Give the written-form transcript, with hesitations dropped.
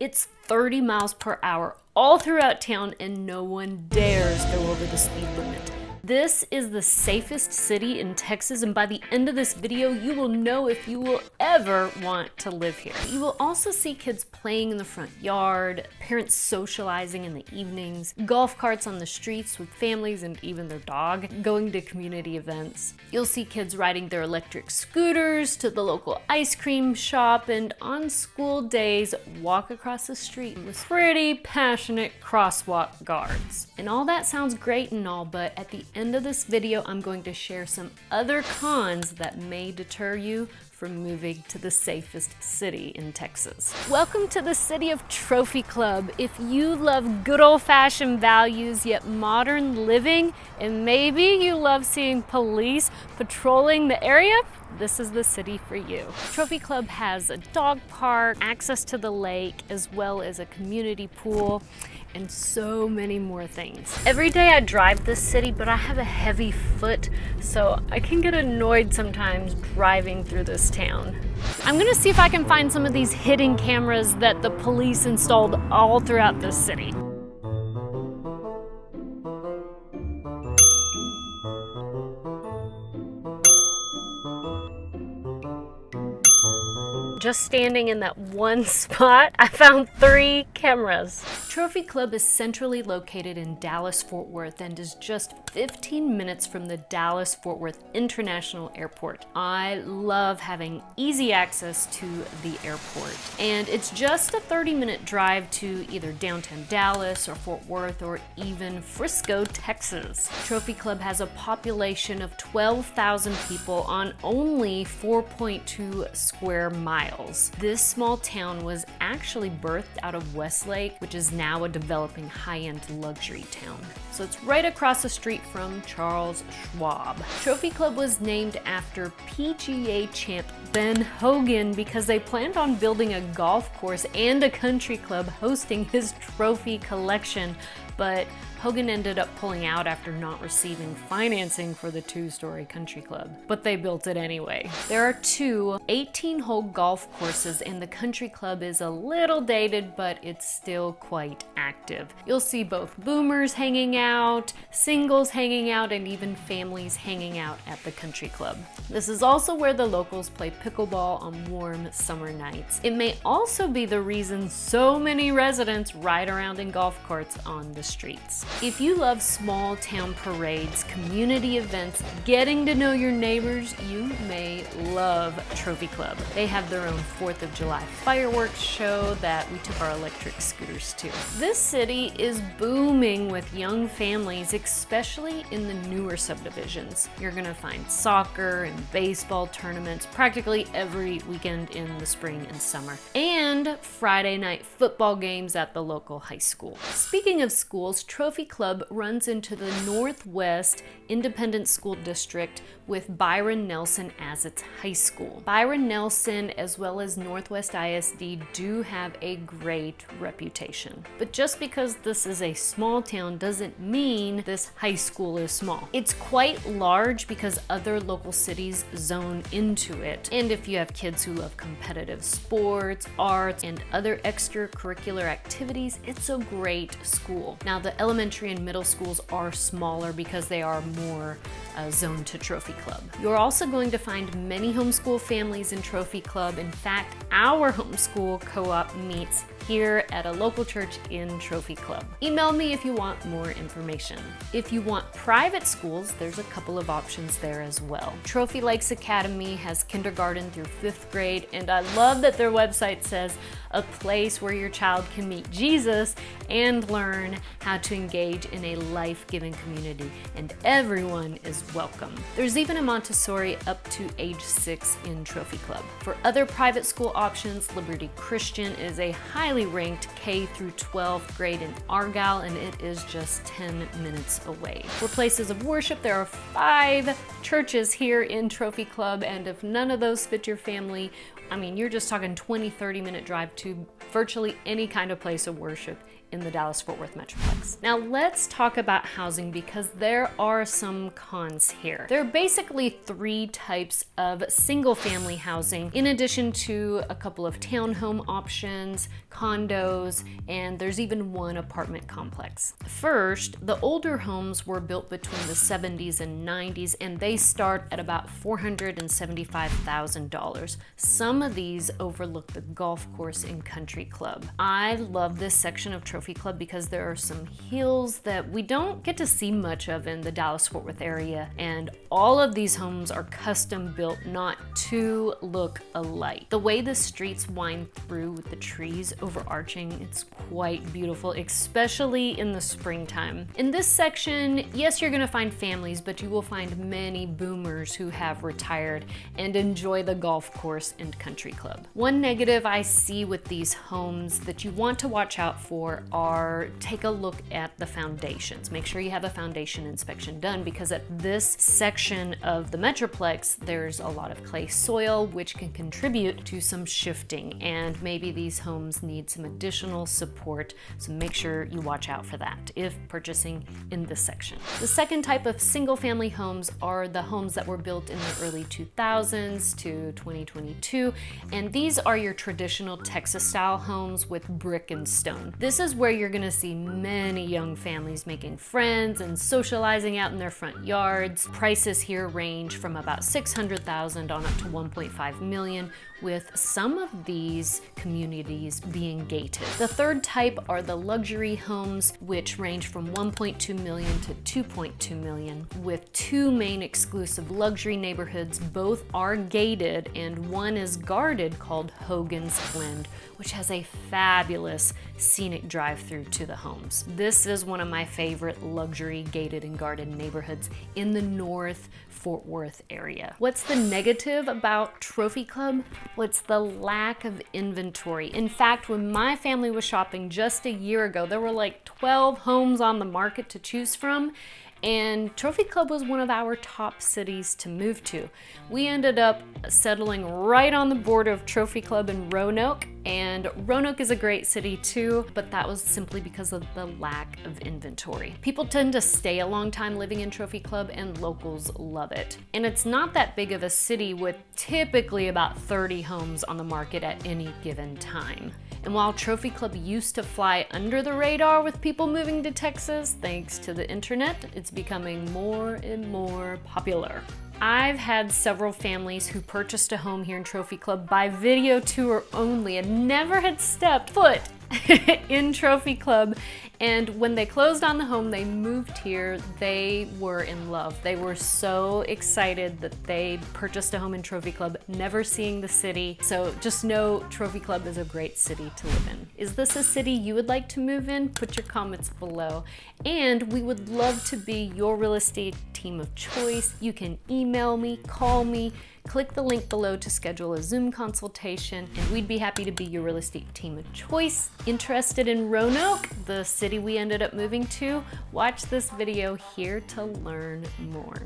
It's 30 miles per hour all throughout town, and no one dares go over the speed limit. This is the safest city in Texas, and by the end of this video, you will know if you will ever want to live here. You will also see kids playing in the front yard, parents socializing in the evenings, golf carts on the streets with families and even their dog, going to community events. You'll see kids riding their electric scooters to the local ice cream shop, and on school days, walk across the street with pretty passionate crosswalk guards. And all that sounds great and all, but at the end of this video, I'm going to share some other cons that may deter you from moving to the safest city in Texas. Welcome to the city of Trophy Club. If you love good old-fashioned values yet modern living, and maybe you love seeing police patrolling the area, this is the city for you. Trophy Club has a dog park, access to the lake, as well as a community pool, and so many more things. Every day I drive this city, but I have a heavy foot, so I can get annoyed sometimes driving through this town. I'm gonna see if I can find some of these hidden cameras that the police installed all throughout this city. Just standing in that one spot, I found 3 cameras. Trophy Club is centrally located in Dallas-Fort Worth and is just 15 minutes from the Dallas-Fort Worth International Airport. I love having easy access to the airport. And it's just a 30-minute drive to either downtown Dallas or Fort Worth or even Frisco, Texas. Trophy Club has a population of 12,000 people on only 4.2 square miles. This small town was actually birthed out of Westlake, which is now a developing high-end luxury town. So it's right across the street from Charles Schwab. Trophy Club was named after PGA champ Ben Hogan because they planned on building a golf course and a country club hosting his trophy collection, but Hogan ended up pulling out after not receiving financing for the 2-story country club, but they built it anyway. There are 2 18-hole golf courses, and the country club is a little dated, but it's still quite active. You'll see both boomers hanging out, singles hanging out, and even families hanging out at the country club. This is also where the locals play pickleball on warm summer nights. It may also be the reason so many residents ride around in golf carts on the streets. If you love small town parades, community events, getting to know your neighbors, you may love Trophy Club. They have their own 4th of July fireworks show that we took our electric scooters to. This city is booming with young families, especially in the newer subdivisions. You're gonna find soccer and baseball tournaments practically every weekend in the spring and summer, and Friday night football games at the local high school. Speaking of schools, Trophy Club runs into the Northwest Independent School District with Byron Nelson as its high school. Byron Nelson as well as Northwest ISD do have a great reputation. But just because this is a small town doesn't mean this high school is small. It's quite large because other local cities zone into it. And if you have kids who love competitive sports, arts, and other extracurricular activities, it's a great school. Now, the elementary and middle schools are smaller because they are more zoned to Trophy Club. You're also going to find many homeschool families in Trophy Club. In fact, our homeschool co-op meets here at a local church in Trophy Club. Email me if you want more information. If you want private schools, there's a couple of options there as well. Trophy Lakes Academy has kindergarten through 5th grade, and I love that their website says a place where your child can meet Jesus and learn how to engage in a life-giving community, and everyone is welcome. There's even a Montessori up to age 6 in Trophy Club. For other private school options, Liberty Christian is a highly ranked K through 12th grade in Argyle, and it is just 10 minutes away. For places of worship, there are 5 churches here in Trophy Club, and if none of those fit your family, I mean, you're just talking 20-30 minute drive to virtually any kind of place of worship in the Dallas-Fort Worth Metroplex. Now let's talk about housing because there are some cons here. There are basically 3 types of single-family housing in addition to a couple of townhome options, condos, and there's even one apartment complex. First, the older homes were built between the 70s and 90s, and they start at about $475,000. Some of these overlook the golf course and country club. I love this section of Trophy Club because there are some hills that we don't get to see much of in the Dallas-Fort Worth area, and all of these homes are custom built not to look alike. The way the streets wind through with the trees overarching, it's quite beautiful, especially in the springtime. In this section, yes, you're gonna find families, but you will find many boomers who have retired and enjoy the golf course and country club. One negative I see with these homes that you want to watch out for are take a look at the foundations. Make sure you have a foundation inspection done because at this section of the Metroplex, there's a lot of clay soil which can contribute to some shifting, and maybe these homes need some additional support, so make sure you watch out for that if purchasing in this section. The second type of single-family homes are the homes that were built in the early 2000s to 2022, and these are your traditional Texas-style homes with brick and stone. This is where you're gonna see many young families making friends and socializing out in their front yards. Prices here range from about $600,000 on up to $1.5 million, with some of these communities being gated. The third type are the luxury homes, which range from $1.2 million to $2.2 million, with 2 main exclusive luxury neighborhoods. Both are gated, and one is guarded called Hogan's Blend, which has a fabulous scenic drive-through to the homes. This is one of my favorite luxury gated and guarded neighborhoods in the North Fort Worth area. What's the negative about Trophy Club? Well, it's the lack of inventory. In fact, when my family was shopping just a year ago, there were like 12 homes on the market to choose from, and Trophy Club was one of our top cities to move to. We ended up settling right on the border of Trophy Club and Roanoke, and Roanoke is a great city too, but that was simply because of the lack of inventory. People tend to stay a long time living in Trophy Club, and locals love it. And it's not that big of a city with typically about 30 homes on the market at any given time. And while Trophy Club used to fly under the radar with people moving to Texas, thanks to the internet, it's becoming more and more popular. I've had several families who purchased a home here in Trophy Club by video tour only and never had stepped foot in Trophy Club. And when they closed on the home, they moved here, they were in love. They were so excited that they purchased a home in Trophy Club, never seeing the city. So just know Trophy Club is a great city to live in. Is this a city you would like to move in? Put your comments below. And we would love to be your real estate team of choice. You can email me, call me, click the link below to schedule a Zoom consultation, and we'd be happy to be your real estate team of choice. Interested in Roanoke, the city we ended up moving to? Watch this video here to learn more.